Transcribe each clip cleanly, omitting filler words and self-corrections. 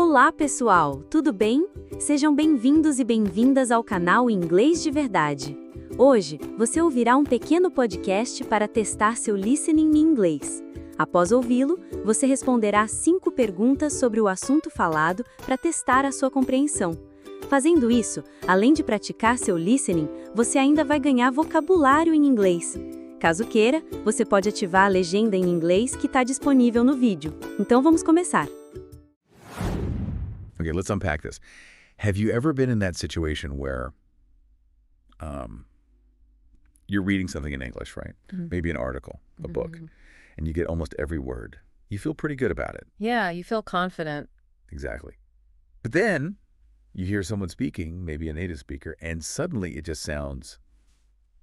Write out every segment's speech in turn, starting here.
Olá, pessoal! Tudo bem? Sejam bem-vindos e bem-vindas ao canal Inglês de Verdade. Hoje, você ouvirá um pequeno podcast para testar seu listening em inglês. Após ouvi-lo, você responderá 5 perguntas sobre o assunto falado para testar a sua compreensão. Fazendo isso, além de praticar seu listening, você ainda vai ganhar vocabulário em inglês. Caso queira, você pode ativar a legenda em inglês que está disponível no vídeo. Então vamos começar. Okay, let's unpack this. Have you ever been in that situation where you're reading something in English, right? Mm-hmm. Maybe an article, a book, and you get almost every word. You feel pretty good about it. Yeah, you feel confident. Exactly. But then you hear someone speaking, maybe a native speaker, and suddenly it just sounds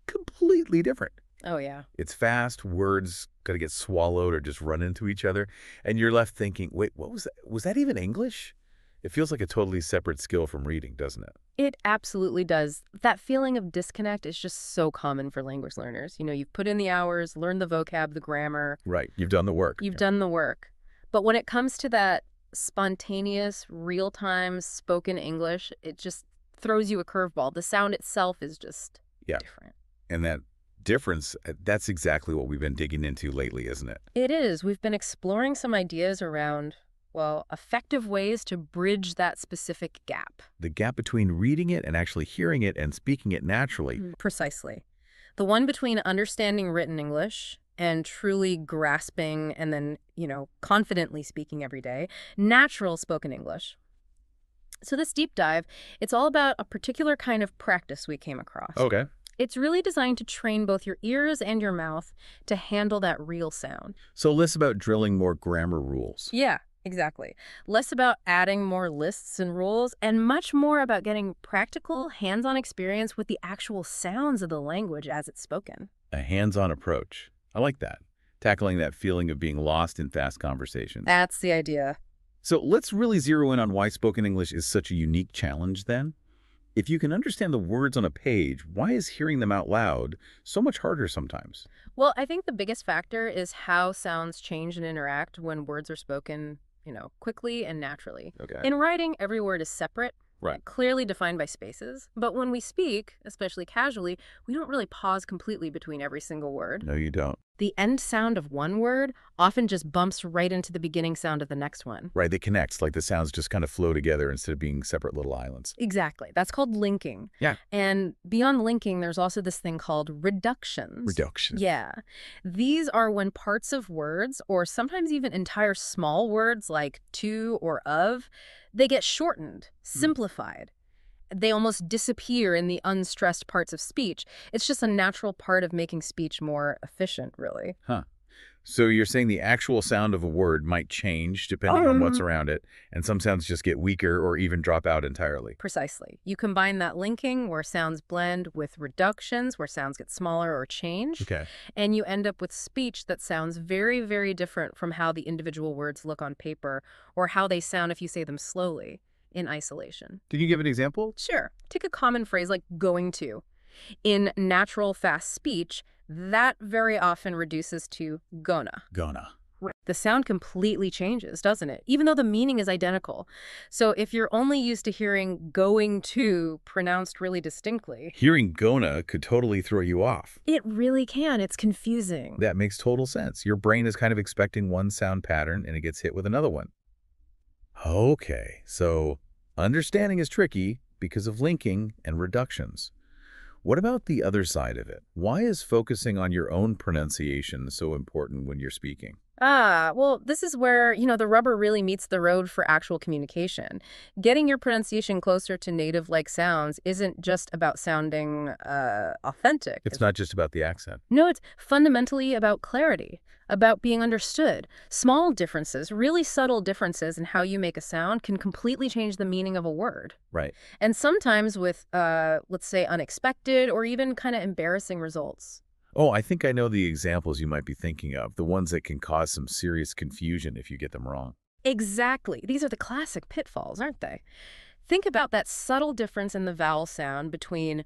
completely different. Oh, yeah. It's fast, words got to get swallowed or just run into each other, and you're left thinking, wait, what was that? Was that even English? It feels like a totally separate skill from reading, doesn't it? It absolutely does. That feeling of disconnect is just so common for language learners. You know, you've put in the hours, learned the vocab, the grammar. Right. You've done the work. You've done the work. But when it comes to that spontaneous, real-time spoken English, it just throws you a curveball. The sound itself is just different. And that difference, that's exactly what we've been digging into lately, isn't it? It is. We've been exploring some ideas around, well, effective ways to bridge that specific gap. The gap between reading it and actually hearing it and speaking it naturally. Precisely. The one between understanding written English and truly grasping and then, confidently speaking every day, natural spoken English. So this deep dive, it's all about a particular kind of practice we came across. Okay. It's really designed to train both your ears and your mouth to handle that real sound. So less about drilling more grammar rules. Yeah. Exactly. Less about adding more lists and rules, and much more about getting practical, hands-on experience with the actual sounds of the language as it's spoken. A hands-on approach. I like that. Tackling that feeling of being lost in fast conversations. That's the idea. So let's really zero in on why spoken English is such a unique challenge then. If you can understand the words on a page, why is hearing them out loud so much harder sometimes? Well, I think the biggest factor is how sounds change and interact when words are spoken quickly and naturally. Okay. In writing, every word is separate, Right. clearly defined by spaces. But when we speak, especially casually, we don't really pause completely between every single word. No, you don't. The end sound of one word often just bumps right into the beginning sound of the next one. Right, they connect, like the sounds just kind of flow together instead of being separate little islands. Exactly. That's called linking. Yeah. And beyond linking, there's also this thing called reductions. Reduction. Yeah. These are when parts of words, or sometimes even entire small words like to or of, they get shortened, simplified. They almost disappear in the unstressed parts of speech. It's just a natural part of making speech more efficient, really. Huh. So you're saying the actual sound of a word might change depending on what's around it, and some sounds just get weaker or even drop out entirely. Precisely. You combine that linking, where sounds blend, with reductions, where sounds get smaller or change, Okay. and you end up with speech that sounds very, very different from how the individual words look on paper, or how they sound if you say them slowly, in isolation. Can you give an example? Sure. Take a common phrase like going to. In natural, fast speech, that very often reduces to gonna. Gonna. The sound completely changes, doesn't it? Even though the meaning is identical. So if you're only used to hearing going to pronounced really distinctly, Hearing gonna could totally throw you off. it really can. It's confusing. That makes total sense. Your brain is kind of expecting one sound pattern and it gets hit with another one. Okay, so understanding is tricky because of linking and reductions. What about the other side of it? Why is focusing on your own pronunciation so important when you're speaking? Well, this is where, the rubber really meets the road for actual communication. Getting your pronunciation closer to native-like sounds isn't just about sounding authentic. It's not just about the accent. No, it's fundamentally about clarity, about being understood. Small differences, really subtle differences in how you make a sound can completely change the meaning of a word. Right. And sometimes with, let's say, unexpected or even kind of embarrassing results. Oh, I think I know the examples you might be thinking of, the ones that can cause some serious confusion if you get them wrong. Exactly. These are the classic pitfalls, aren't they? Think about that subtle difference in the vowel sound between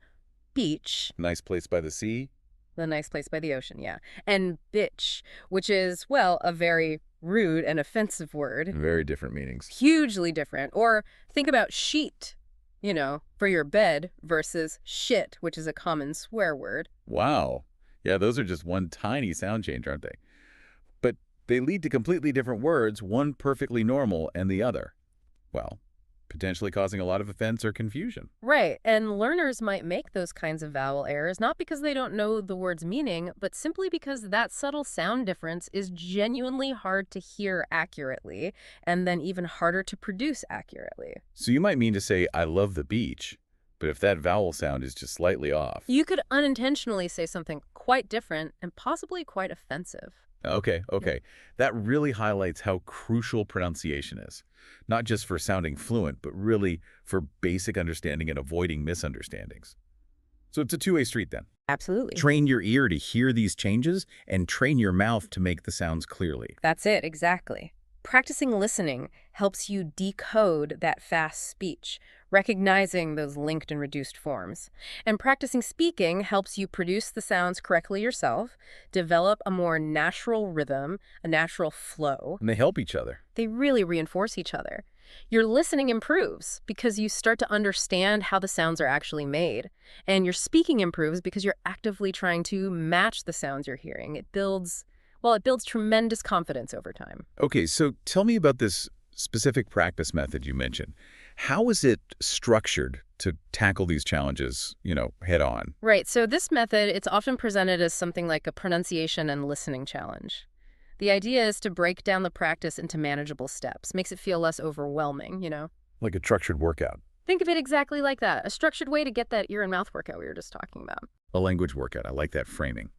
beach, Nice place by the sea? the nice place by the ocean, yeah, and bitch, which is, well, a very rude and offensive word. Very different meanings. Hugely different. Or think about sheet, for your bed versus shit, which is a common swear word. Wow. Yeah, those are just one tiny sound change, aren't they? But they lead to completely different words, one perfectly normal and the other. Well, potentially causing a lot of offense or confusion. Right, and learners might make those kinds of vowel errors not because they don't know the word's meaning, but simply because that subtle sound difference is genuinely hard to hear accurately, and then even harder to produce accurately. So you might mean to say, I love the beach, but if that vowel sound is just slightly off. You could unintentionally say something quite different and possibly quite offensive. Okay. That really highlights how crucial pronunciation is. Not just for sounding fluent, but really for basic understanding and avoiding misunderstandings. So it's a two-way street then. Absolutely. Train your ear to hear these changes and train your mouth to make the sounds clearly. That's it, exactly. Practicing listening helps you decode that fast speech, recognizing those linked and reduced forms. And practicing speaking helps you produce the sounds correctly yourself, develop a more natural rhythm, a natural flow. And they help each other. They really reinforce each other. Your listening improves because you start to understand how the sounds are actually made. And your speaking improves because you're actively trying to match the sounds you're hearing. It builds tremendous confidence over time. Okay, so tell me about this specific practice method you mentioned. How is it structured to tackle these challenges, head on? Right, so this method, it's often presented as something like a pronunciation and listening challenge. The idea is to break down the practice into manageable steps, makes it feel less overwhelming, Like a structured workout. Think of it exactly like that, a structured way to get that ear and mouth workout we were just talking about. A language workout. I like that framing.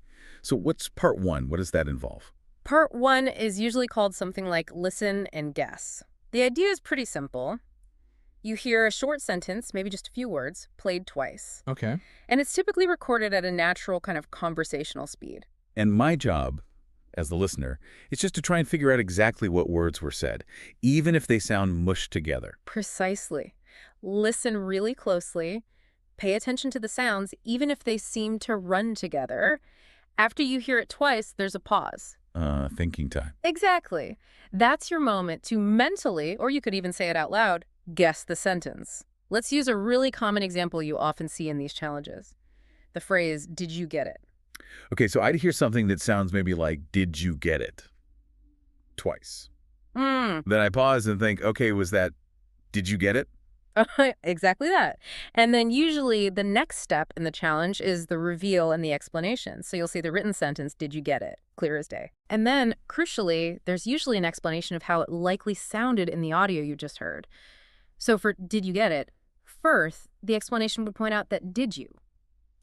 So what's part one? What does that involve? Part one is usually called something like listen and guess. The idea is pretty simple. You hear a short sentence, maybe just a few words, played twice. Okay. And it's typically recorded at a natural kind of conversational speed. And my job, as the listener, is just to try and figure out exactly what words were said, even if they sound mushed together. Precisely. Listen really closely. Pay attention to the sounds, even if they seem to run together. After you hear it twice, there's a pause. Thinking time. Exactly. That's your moment to mentally, or you could even say it out loud, guess the sentence. Let's use a really common example you often see in these challenges. The phrase, did you get it? Okay, so I'd hear something that sounds maybe like, did you get it? Twice. Then I pause and think, okay, was that, did you get it? Exactly that. And then usually the next step in the challenge is the reveal and the explanation. So you'll see the written sentence, did you get it? Clear as day. And then, crucially, there's usually an explanation of how it likely sounded in the audio you just heard. So for did you get it? First, the explanation would point out that did you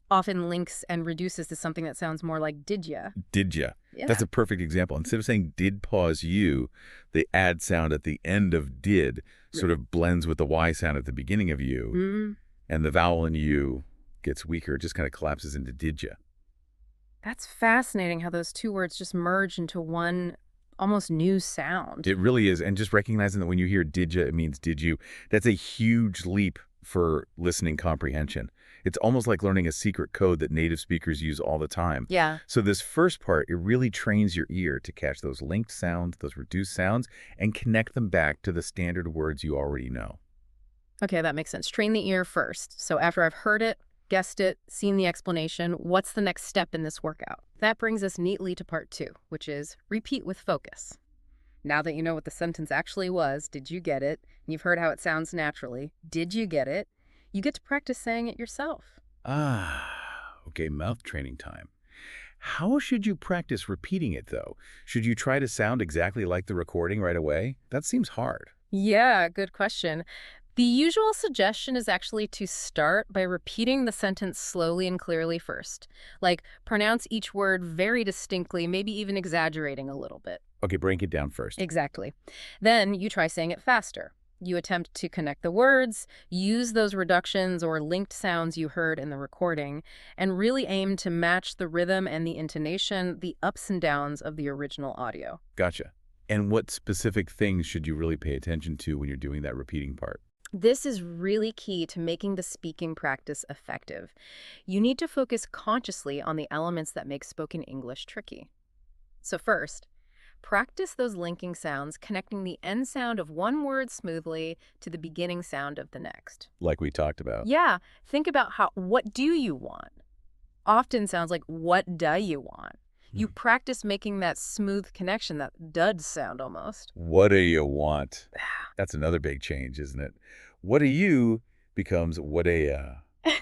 often links and reduces to something that sounds more like did ya. Did ya. Yeah. That's a perfect example. Instead of saying did pause you, the add sound at the end of did sort of blends with the Y sound at the beginning of you, and the vowel in you gets weaker. It just kind of collapses into did ya. That's fascinating how those two words just merge into one almost new sound. It really is. And just recognizing that when you hear did ya, it means did you. That's a huge leap for listening comprehension. It's almost like learning a secret code that native speakers use all the time. Yeah. So this first part, it really trains your ear to catch those linked sounds, those reduced sounds, and connect them back to the standard words you already know. Okay, that makes sense. Train the ear first. So after I've heard it, guessed it, seen the explanation, what's the next step in this workout? That brings us neatly to part two, which is repeat with focus. Now that you know what the sentence actually was, did you get it? And you've heard how it sounds naturally, did you get it? You get to practice saying it yourself. Okay, mouth training time. How should you practice repeating it, though? Should you try to sound exactly like the recording right away? That seems hard. Yeah, good question. The usual suggestion is actually to start by repeating the sentence slowly and clearly first. Like, pronounce each word very distinctly, maybe even exaggerating a little bit. Okay, break it down first. Exactly. Then you try saying it faster. You attempt to connect the words, use those reductions or linked sounds you heard in the recording, and really aim to match the rhythm and the intonation, the ups and downs of the original audio. Gotcha. And what specific things should you really pay attention to when you're doing that repeating part? This is really key to making the speaking practice effective. You need to focus consciously on the elements that make spoken English tricky. So first, Practice those linking sounds, connecting the end sound of one word smoothly to the beginning sound of the next. Like we talked about. Yeah, think about what do you want? Often sounds like what do you want? You practice making that smooth connection, that dud sound almost. What do you want? That's another big change, isn't it? What do you becomes what do ya?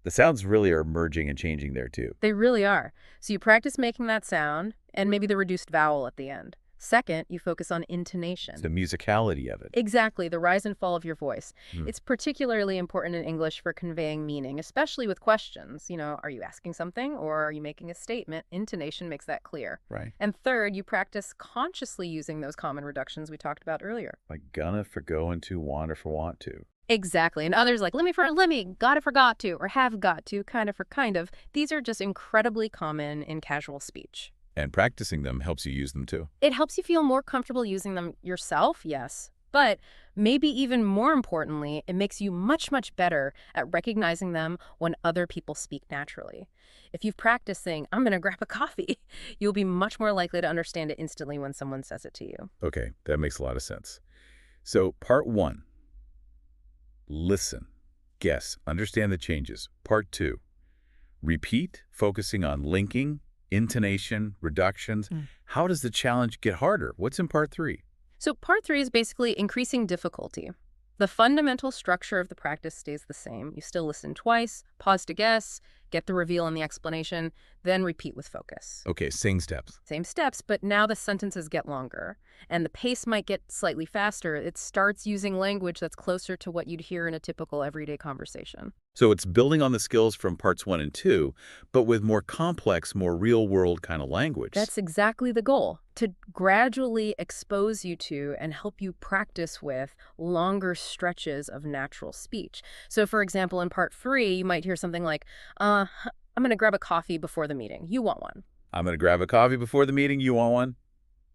The sounds really are merging and changing there too. They really are. So you practice making that sound and maybe the reduced vowel at the end. Second, you focus on intonation. It's the musicality of it. Exactly, the rise and fall of your voice. Hmm. It's particularly important in English for conveying meaning, especially with questions. Are you asking something or are you making a statement? Intonation makes that clear. Right. And third, you practice consciously using those common reductions we talked about earlier. Like gonna for going to, want or for want to. Exactly. And others like let me for let me, gotta for got to, or have got to, kind of for kind of. These are just incredibly common in casual speech. And practicing them helps you use them too. It helps you feel more comfortable using them yourself, yes. But maybe even more importantly, it makes you much, much better at recognizing them when other people speak naturally. If you've practiced saying, I'm going to grab a coffee, you'll be much more likely to understand it instantly when someone says it to you. Okay, that makes a lot of sense. So part 1, listen, guess, understand the changes. Part 2, repeat, focusing on linking, intonation, reductions. How does the challenge get harder? What's in part 3? So part 3 is basically increasing difficulty. The fundamental structure of the practice stays the same. You still listen twice, pause to guess, get the reveal and the explanation, then repeat with focus. Okay, same steps. Same steps, but now the sentences get longer, and the pace might get slightly faster. It starts using language that's closer to what you'd hear in a typical everyday conversation. So it's building on the skills from parts 1 and 2, but with more complex, more real-world kind of language. That's exactly the goal, to gradually expose you to and help you practice with longer stretches of natural speech. So for example, in part 3, you might hear something like, I'm going to grab a coffee before the meeting. You want one? I'm going to grab a coffee before the meeting. You want one?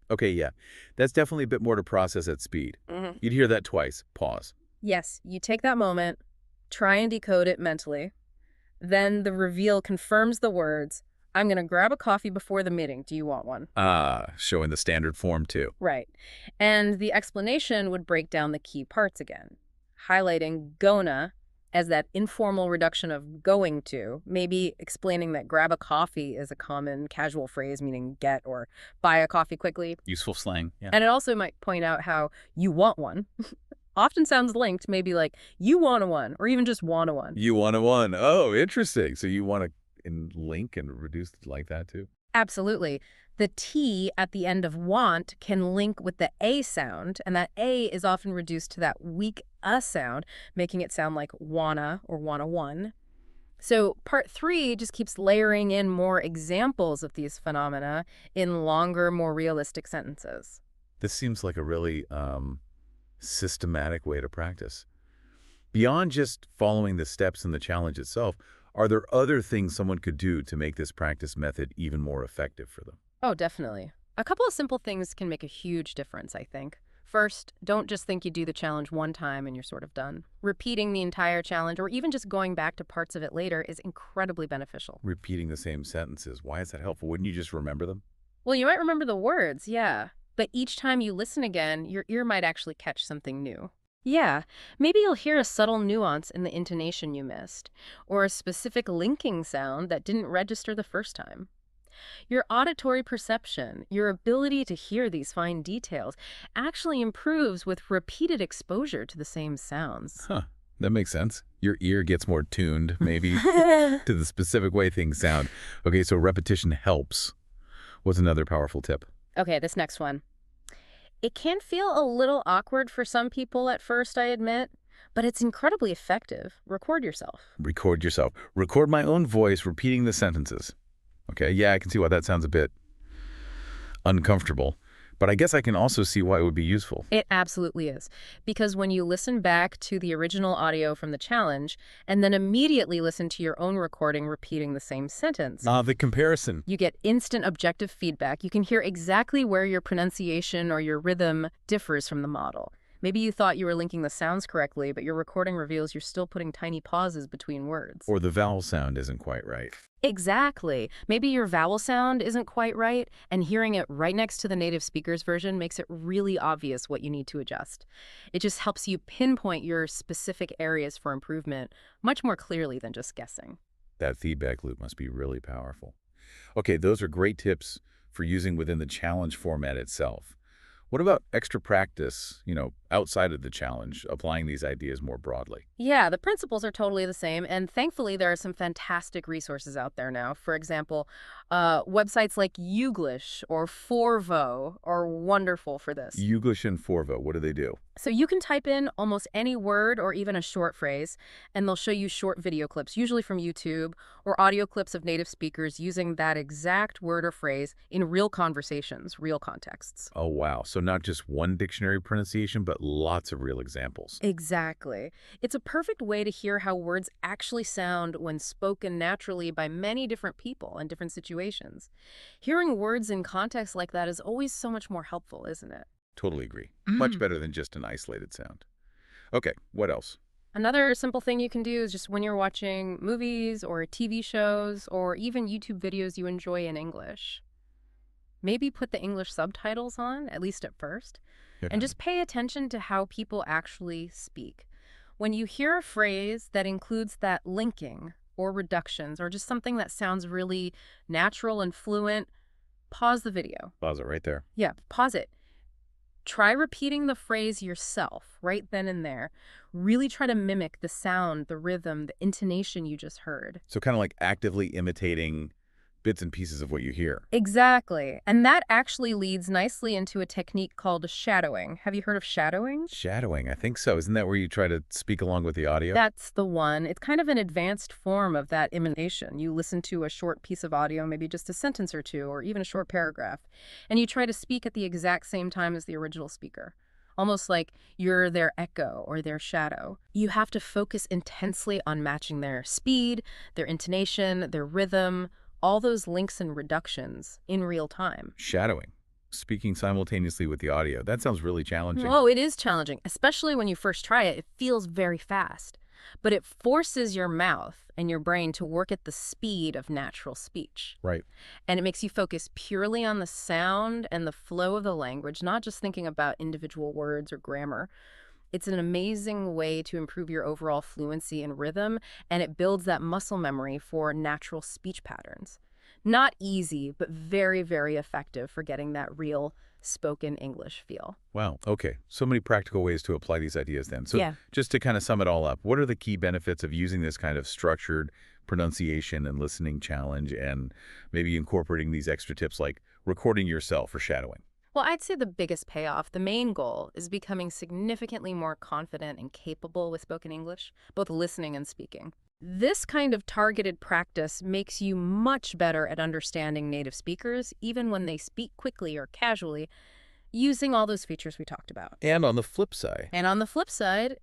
Okay, yeah. That's definitely a bit more to process at speed. You'd hear that twice. Pause. Yes, you take that moment, try and decode it mentally. Then the reveal confirms the words, I'm going to grab a coffee before the meeting. Do you want one? Showing the standard form too. Right. And the explanation would break down the key parts again, highlighting gonna as that informal reduction of going to, maybe explaining that grab a coffee is a common casual phrase meaning get or buy a coffee quickly. Useful slang, yeah. And it also might point out how you want one. Often sounds linked, maybe like you want a one or even just want a one. You want a one. Oh, interesting. So you want to link and reduce it like that too? Absolutely. The T at the end of want can link with the A sound, and that A is often reduced to that weak sound, making it sound like wanna or wanna one. So part 3 just keeps layering in more examples of these phenomena in longer, more realistic sentences. This seems like a really systematic way to practice. Beyond just following the steps in the challenge itself, are there other things someone could do to make this practice method even more effective for them? Oh, definitely. A couple of simple things can make a huge difference, I think. First, don't just think you do the challenge one time and you're sort of done. Repeating the entire challenge or even just going back to parts of it later is incredibly beneficial. Repeating the same sentences. Why is that helpful? Wouldn't you just remember them? Well, you might remember the words, yeah. But each time you listen again, your ear might actually catch something new. Yeah, maybe you'll hear a subtle nuance in the intonation you missed, or a specific linking sound that didn't register the first time. Your auditory perception, your ability to hear these fine details, actually improves with repeated exposure to the same sounds. Huh, that makes sense. Your ear gets more tuned, maybe, to the specific way things sound. Okay, so repetition helps. What's another powerful tip? Okay, this next one. It can feel a little awkward for some people at first, I admit, but it's incredibly effective. Record yourself. Record yourself. Record my own voice repeating the sentences. Okay, yeah, I can see why that sounds a bit uncomfortable, but I guess I can also see why it would be useful. It absolutely is, because when you listen back to the original audio from the challenge and then immediately listen to your own recording repeating the same sentence, The comparison. you get instant objective feedback. You can hear exactly where your pronunciation or your rhythm differs from the model. Maybe you thought you were linking the sounds correctly, but your recording reveals you're still putting tiny pauses between words. Or the vowel sound isn't quite right. Exactly. Maybe your vowel sound isn't quite right, and hearing it right next to the native speaker's version makes it really obvious what you need to adjust. It just helps you pinpoint your specific areas for improvement much more clearly than just guessing. That feedback loop must be really powerful. Okay, those are great tips for using within the challenge format itself. What about extra practice, outside of the challenge, applying these ideas more broadly? Yeah, the principles are totally the same, and thankfully there are some fantastic resources out there now. For example, websites like Youglish or Forvo are wonderful for this. Youglish and Forvo, what do they do? So you can type in almost any word or even a short phrase, and they'll show you short video clips, usually from YouTube, or audio clips of native speakers using that exact word or phrase in real conversations, real contexts. Oh, wow. So not just one dictionary pronunciation, but lots of real examples. Exactly. It's a perfect way to hear how words actually sound when spoken naturally by many different people in different situations. Hearing words in context like that is always so much more helpful, isn't it? Totally agree. Much better than just an isolated sound. Okay, what else? Another simple thing you can do is just when you're watching movies or TV shows or even YouTube videos you enjoy in English, maybe put the English subtitles on, at least at first, and just pay attention to how people actually speak. When you hear a phrase that includes that linking or reductions or just something that sounds really natural and fluent, pause the video. Pause it right there. Yeah, pause it. Try repeating the phrase yourself right then and there. Really try to mimic the sound, the rhythm, the intonation you just heard. So kind of like actively imitating bits and pieces of what you hear. Exactly. And that actually leads nicely into a technique called shadowing. Have you heard of shadowing? Shadowing, I think so. Isn't that where you try to speak along with the audio? That's the one. It's kind of an advanced form of that imitation. You listen to a short piece of audio, maybe just a sentence or two, or even a short paragraph, and you try to speak at the exact same time as the original speaker. Almost like you're their echo or their shadow. You have to focus intensely on matching their speed, their intonation, their rhythm, all those links and reductions in real time. Shadowing. Speaking simultaneously with the audio. That sounds really challenging. Oh, it is challenging, especially when you first try it. It feels very fast. But it forces your mouth and your brain to work at the speed of natural speech. Right. And it makes you focus purely on the sound and the flow of the language, not just thinking about individual words or grammar. It's an amazing way to improve your overall fluency and rhythm, and it builds that muscle memory for natural speech patterns. Not easy, but very, very effective for getting that real spoken English feel. Wow. Okay. So many practical ways to apply these ideas then. So Yeah. just to kind of sum it all up, what are the key benefits of using this kind of structured pronunciation and listening challenge and maybe incorporating these extra tips like recording yourself or shadowing? Well, I'd say the biggest payoff, the main goal, is becoming significantly more confident and capable with spoken English, both listening and speaking. This kind of targeted practice makes you much better at understanding native speakers, even when they speak quickly or casually, using all those features we talked about. And on the flip side,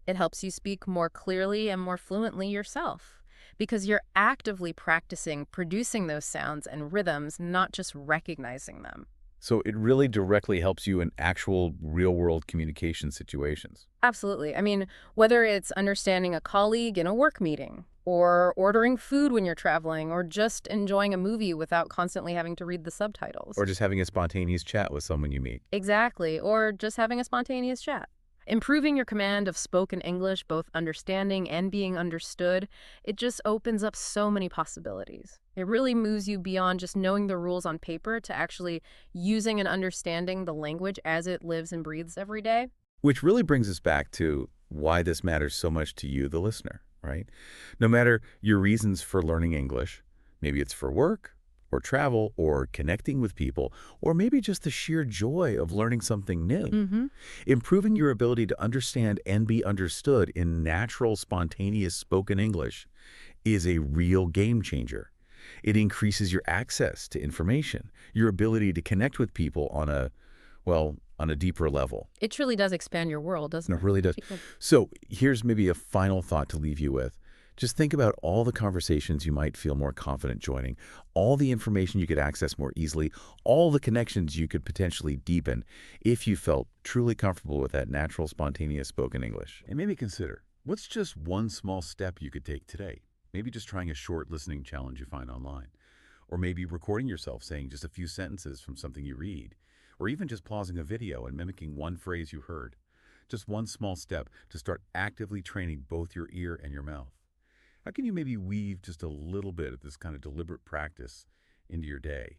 It helps you speak more clearly and more fluently yourself, because you're actively practicing producing those sounds and rhythms, not just recognizing them. so it really directly helps you in actual real-world communication situations. Absolutely. I mean, whether it's understanding a colleague in a work meeting, or ordering food when you're traveling, or just enjoying a movie without constantly having to read the subtitles. Or just having a spontaneous chat with someone you meet. Exactly. Or just having a spontaneous chat. Improving your command of spoken English, both understanding and being understood, it just opens up so many possibilities. It really moves you beyond just knowing the rules on paper to actually using and understanding the language as it lives and breathes every day. Which really brings us back to why this matters so much to you, the listener, right? No matter your reasons for learning English, maybe it's for work, or travel, or connecting with people, or maybe just the sheer joy of learning something new. Improving your ability to understand and be understood in natural, spontaneous spoken English is a real game changer. It increases your access to information, your ability to connect with people on a deeper level. It truly does expand your world, doesn't It it? really does. So here's maybe a final thought to leave you with. Just think about all the conversations you might feel more confident joining, all the information you could access more easily, all the connections you could potentially deepen if you felt truly comfortable with that natural, spontaneous spoken English. And maybe consider, what's just one small step you could take today? Maybe just trying a short listening challenge you find online. Or maybe recording yourself saying just a few sentences from something you read. Or even just pausing a video and mimicking one phrase you heard. Just one small step to start actively training both your ear and your mouth. How can you maybe weave just a little bit of this kind of deliberate practice into your day?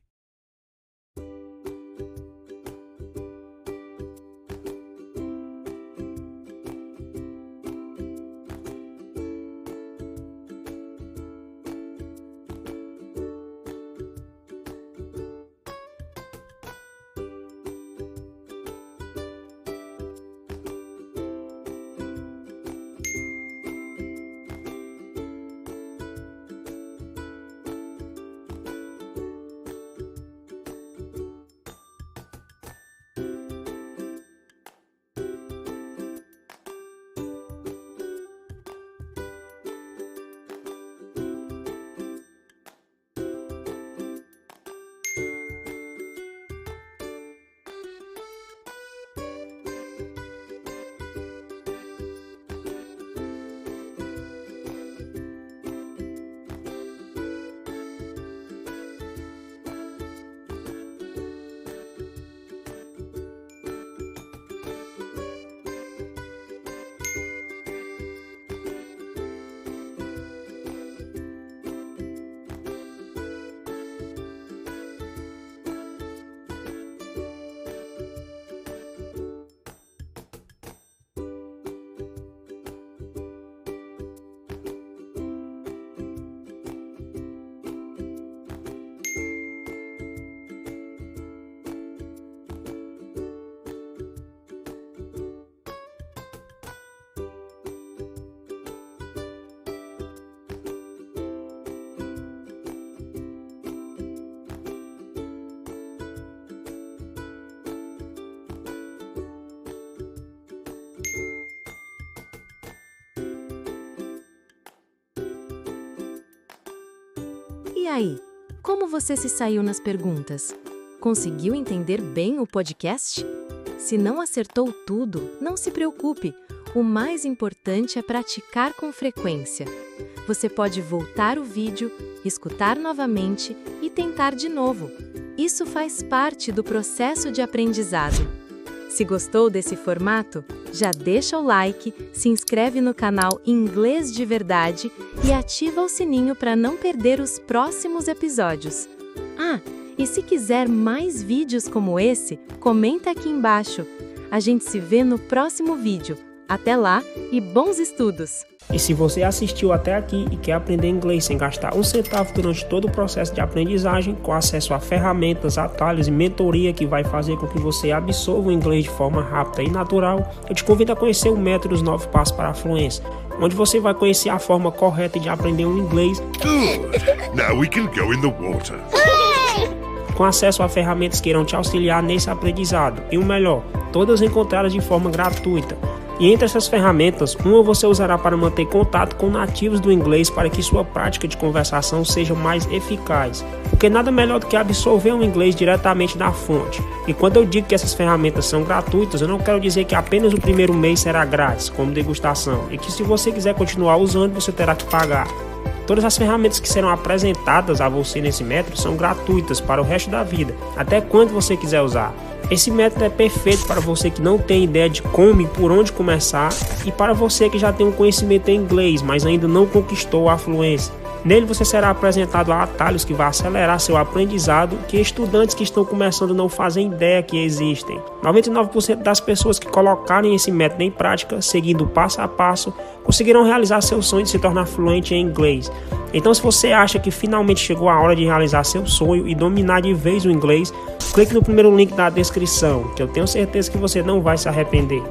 E aí, como você se saiu nas perguntas? Conseguiu entender bem o podcast? Se não acertou tudo, não se preocupe. O mais importante é praticar com frequência. Você pode voltar o vídeo, escutar novamente e tentar de novo. Isso faz parte do processo de aprendizado. Se gostou desse formato, já deixa o like, se inscreve no canal Inglês de Verdade e ativa o sininho para não perder os próximos episódios. Ah, e se quiser mais vídeos como esse, comenta aqui embaixo. A gente se vê no próximo vídeo. Até lá e bons estudos! E se você assistiu até aqui e quer aprender inglês sem gastar um centavo durante todo o processo de aprendizagem, com acesso a ferramentas, atalhos e mentoria que vai fazer com que você absorva o inglês de forma rápida e natural, eu te convido a conhecer o método dos 9 Passos para a Fluência, onde você vai conhecer a forma correta de aprender um inglês. Good. Now we can go in the water. Com acesso a ferramentas que irão te auxiliar nesse aprendizado. E o melhor, todas encontradas de forma gratuita. E entre essas ferramentas, uma você usará para manter contato com nativos do inglês para que sua prática de conversação seja mais eficaz. Porque nada melhor do que absorver o inglês diretamente da fonte. E quando eu digo que essas ferramentas são gratuitas, eu não quero dizer que apenas o primeiro mês será grátis, como degustação, e que se você quiser continuar usando, você terá que pagar. Todas as ferramentas que serão apresentadas a você nesse método são gratuitas para o resto da vida, até quando você quiser usar. Esse método é perfeito para você que não tem ideia de como e por onde começar, e para você que já tem um conhecimento em inglês, mas ainda não conquistou a fluência. Nele você será apresentado a atalhos que vão acelerar seu aprendizado, que estudantes que estão começando não fazem ideia que existem. 99% das pessoas que colocarem esse método em prática, seguindo passo a passo, conseguirão realizar seu sonho de se tornar fluente em inglês. Então, se você acha que finalmente chegou a hora de realizar seu sonho e dominar de vez o inglês, clique no primeiro link da descrição, que eu tenho certeza que você não vai se arrepender.